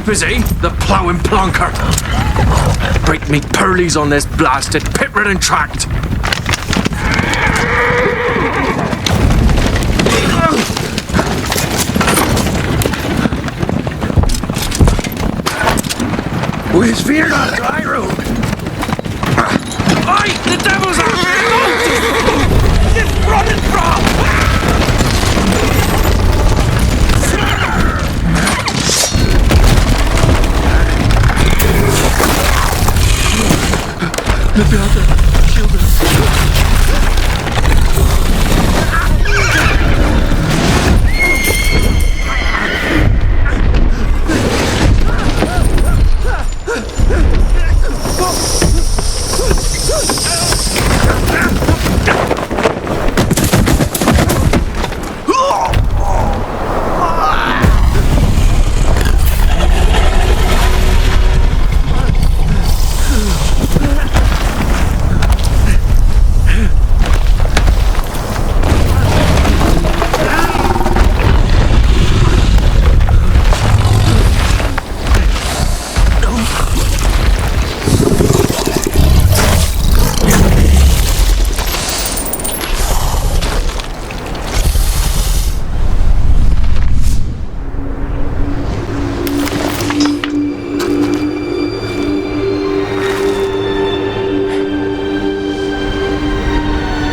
type is he? The ploughing plonker. Break me pearlies on this blasted pit-ridden tract. Where's fear not dry room? Aye, the devil's out! It's running from! The brother, shield us.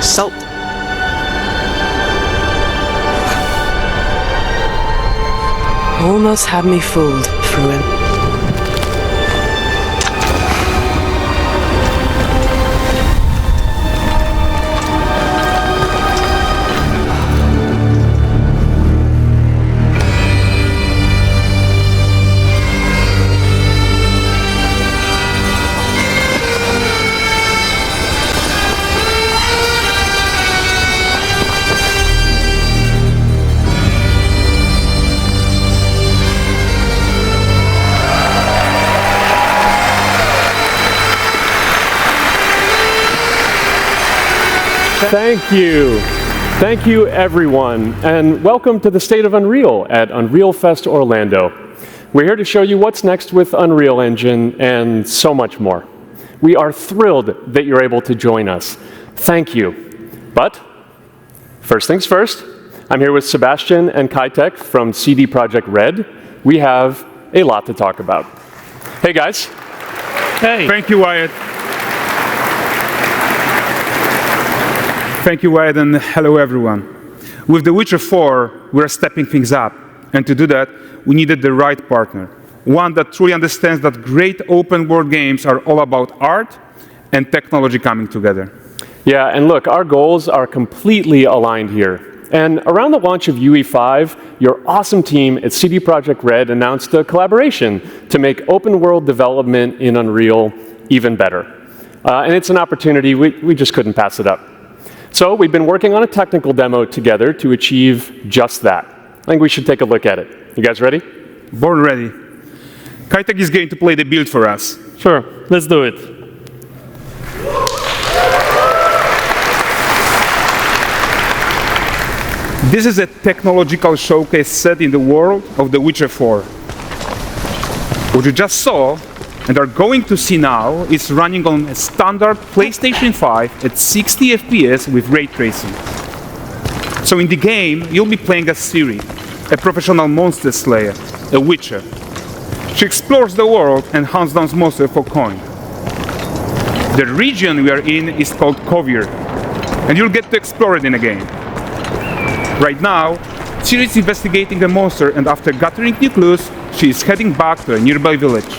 Salt. Almost had me fooled, Fruin. Thank you. Thank you, everyone, and welcome to the State of Unreal at Unreal Fest Orlando. We're here to show you what's next with Unreal Engine and so much more. We are thrilled that you're able to join us. Thank you. But first things first, I'm here with Sebastian and Kaitek from CD PROJEKT RED. We have a lot to talk about. Hey, guys. Hey. Thank you, Wyatt. Thank you, Wyatt, and hello, everyone. With The Witcher 4, we're stepping things up. And to do that, we needed the right partner. One that truly understands that great open-world games are all about art and technology coming together. Yeah, and look, our goals are completely aligned here. And around the launch of UE5, your awesome team at CD PROJEKT RED announced a collaboration to make open-world development in Unreal even better. And it's an opportunity, we just couldn't pass it up. So we've been working on a technical demo together to achieve just that. I think we should take a look at it. You guys ready? Born ready. Kaitek is going to play the build for us. Sure, let's do it. This is a technological showcase set in the world of The Witcher 4. What you just saw and are going to see now is running on a standard PlayStation 5 at 60 FPS with ray tracing. So in the game, you'll be playing as Ciri, a professional monster slayer, a witcher. She explores the world and hunts down monsters for coin. The region we are in is called Kovir, and you'll get to explore it in a game. Right now, Ciri is investigating a monster, and after gathering new clues, she is heading back to a nearby village.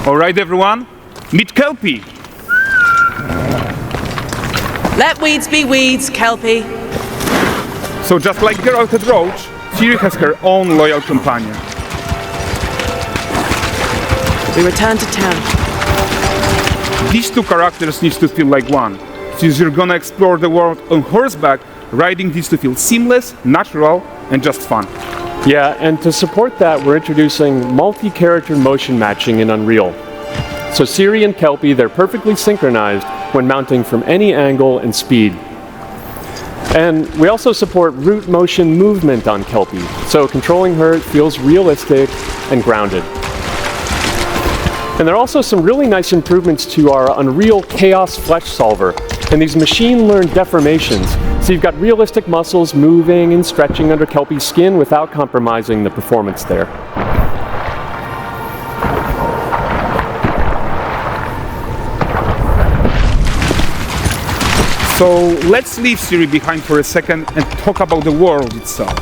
All right, everyone, meet Kelpie. Let weeds be weeds, Kelpie. So just like Geralt and Roach, Ciri has her own loyal companion. We return to town. These two characters need to feel like one. Since you're gonna explore the world on horseback, riding needs to feel seamless, natural, and just fun. Yeah, and to support that, we're introducing multi-character motion matching in Unreal. So Ciri and Kelpie, they're perfectly synchronized when mounting from any angle and speed. And we also support root motion movement on Kelpie, so controlling her feels realistic and grounded. And there are also some really nice improvements to our Unreal Chaos Flesh Solver and these machine-learned deformations. So you've got realistic muscles moving and stretching under Kelpie's skin without compromising the performance there. So let's leave Ciri behind for a second and talk about the world itself.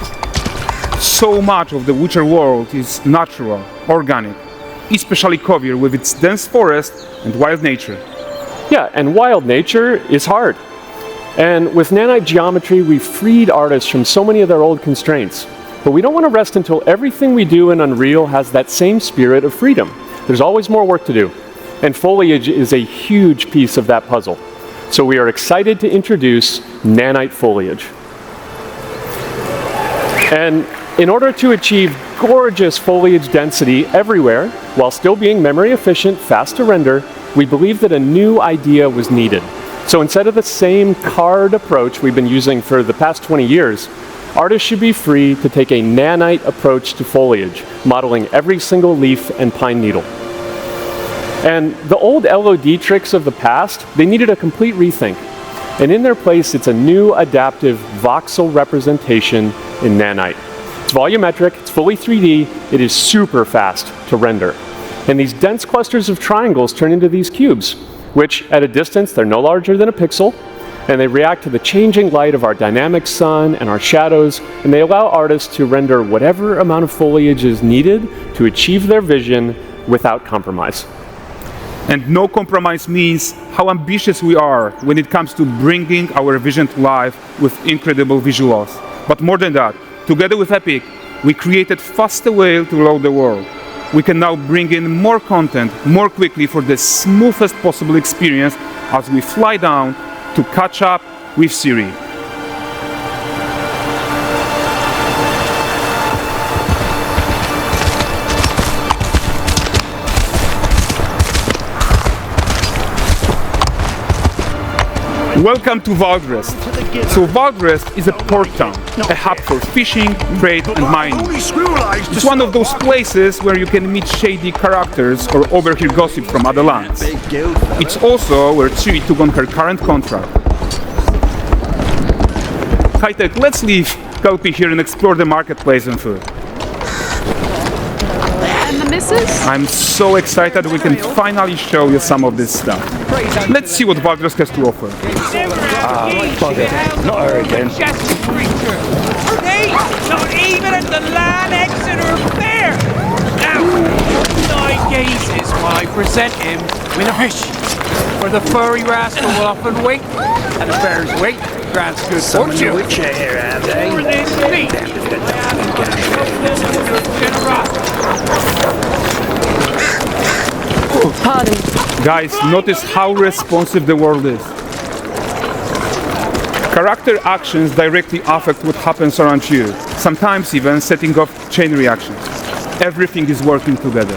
So much of the Witcher world is natural, organic, especially Kovir with its dense forest and wild nature. Yeah, and wild nature is hard. And with Nanite geometry, we've freed artists from so many of their old constraints. But we don't want to rest until everything we do in Unreal has that same spirit of freedom. There's always more work to do. And foliage is a huge piece of that puzzle. So we are excited to introduce Nanite foliage. And in order to achieve gorgeous foliage density everywhere, while still being memory efficient, fast to render, we believe that a new idea was needed. So instead of the same card approach we've been using for the past 20 years, artists should be free to take a Nanite approach to foliage, modeling every single leaf and pine needle. And the old LOD tricks of the past, they needed a complete rethink. And in their place, it's a new adaptive voxel representation in Nanite. It's volumetric, it's fully 3D, it is super fast to render. And these dense clusters of triangles turn into these cubes, which at a distance, they're no larger than a pixel, and they react to the changing light of our dynamic sun and our shadows, and they allow artists to render whatever amount of foliage is needed to achieve their vision without compromise. And no compromise means how ambitious we are when it comes to bringing our vision to life with incredible visuals. But more than that, together with Epic, we created faster way to load the world. We can now bring in more content more quickly for the smoothest possible experience as we fly down to catch up with Ciri. Welcome to Valdrest. So Valdrest is a port town, a hub for fishing, trade and mining. It's one of those places where you can meet shady characters or overhear gossip from other lands. It's also where Ciri took on her current contract. High-tech, let's leave Kelpie here and explore the marketplace and food. And the missus? I'm so excited we can finally show you some of this stuff. Let's see what Valdrest has to offer. Bugger. Not her again. Hey, not even at the Land Exeter Fair! Now, 9 gazes while I present him with a fish. For the furry rascal will often wait, and the fair's wait grants good fortune. Which here, have they? For this fleet, Pardon. Guys, notice how responsive the world is. Character actions directly affect what happens around you, sometimes even setting off chain reactions. Everything is working together.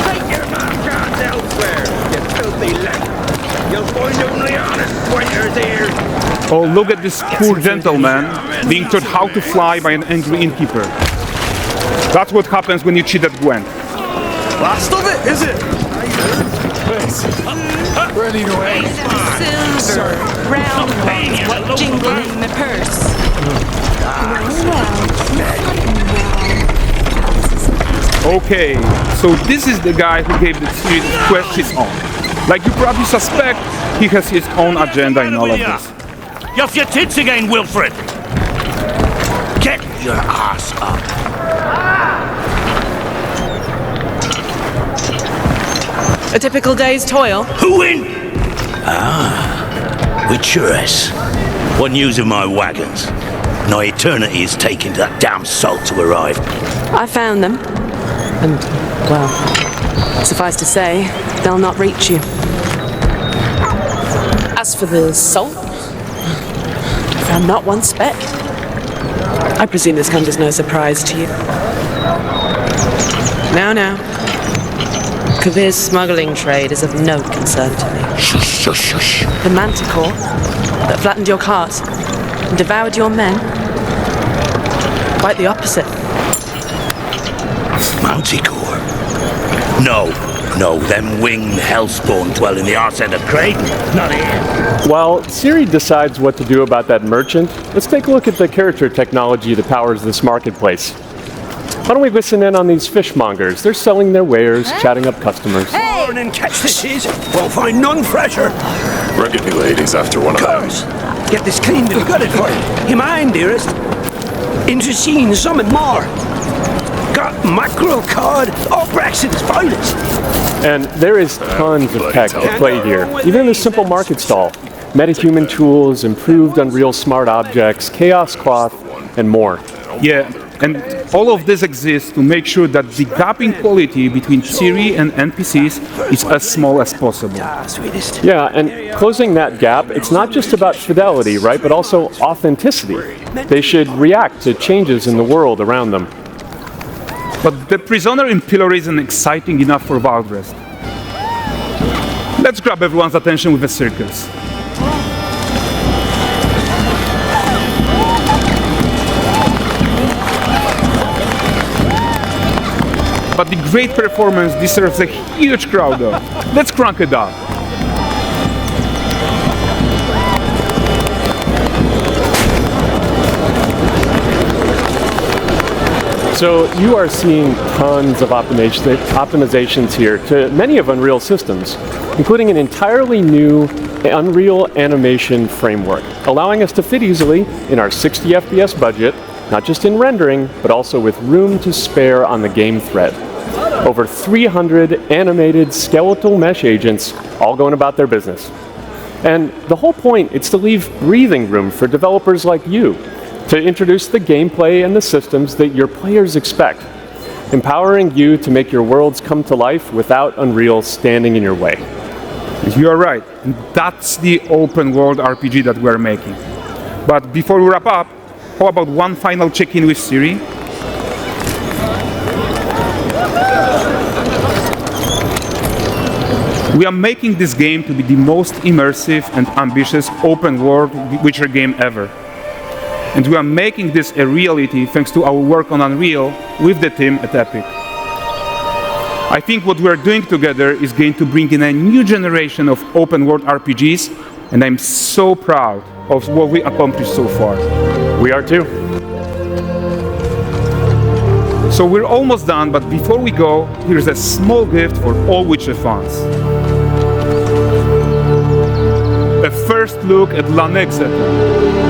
Take your mark-ons elsewhere, you filthy lad. You'll find only honest pointers here. Oh, look at this poor gentleman being taught how to fly by an angry innkeeper. That's what happens when you cheat at Gwent. Last of it, is it? Ready to aim. Silver, round ones, what jingle in the purse. Okay, so this is the guy who gave the Ciri the quest his own. Like you probably suspect, he has his own agenda in all of this. You're off your tits again, Wilfred. Get your ass up. A typical day's toil. Who in? Ah, Witcheress. What news of my wagons? No eternity is taking that damn salt to arrive. I found them. And, well, suffice to say, they'll not reach you. As for the salt, I found not one speck. I presume this comes as no surprise to you. Now. Kavir's smuggling trade is of no concern to me. Shush, shush, shush. The Manticore that flattened your cars and devoured your men? Quite the opposite. Manticore? No, them winged hellspawn dwell in the arse end of Creighton, not here. While Ciri decides what to do about that merchant, let's take a look at the character technology that powers this marketplace. Why don't we listen in on these fishmongers? They're selling their wares, chatting up customers. Morning, catch fishes. Won't find none fresher. Rugged me ladies after one of Course. Get this cleaned and gutted for you. You mind, dearest? Interesting, something more. Got mackerel, cod, all Braxton's finest. And there is tons of tech to play here, even in this simple market stall. Metahuman tools, improved Unreal smart objects, chaos cloth, and more. Yeah, and all of this exists to make sure that the gap in quality between Ciri and NPCs is as small as possible. Ah, sweetest. Yeah, and closing that gap, it's not just about fidelity, right, but also authenticity. They should react to changes in the world around them. But the prisoner in Pillory isn't exciting enough for Valdrest. Let's grab everyone's attention with a circus. But the great performance deserves a huge crowd though. Let's crank it up. So you are seeing tons of optimizations here to many of Unreal systems, including an entirely new Unreal animation framework, allowing us to fit easily in our 60 FPS budget, not just in rendering, but also with room to spare on the game thread. Over 300 animated skeletal mesh agents all going about their business. And the whole point is to leave breathing room for developers like you to introduce the gameplay and the systems that your players expect, empowering you to make your worlds come to life without Unreal standing in your way. You are right. That's the open world RPG that we're making. But before we wrap up, how about one final check-in with Ciri? We are making this game to be the most immersive and ambitious open world Witcher game ever. And we are making this a reality thanks to our work on Unreal with the team at Epic. I think what we are doing together is going to bring in a new generation of open world RPGs, and I'm so proud of what we accomplished so far. We are too. So we're almost done, but before we go, here's a small gift for all Witcher fans. A first look at Lanexeter.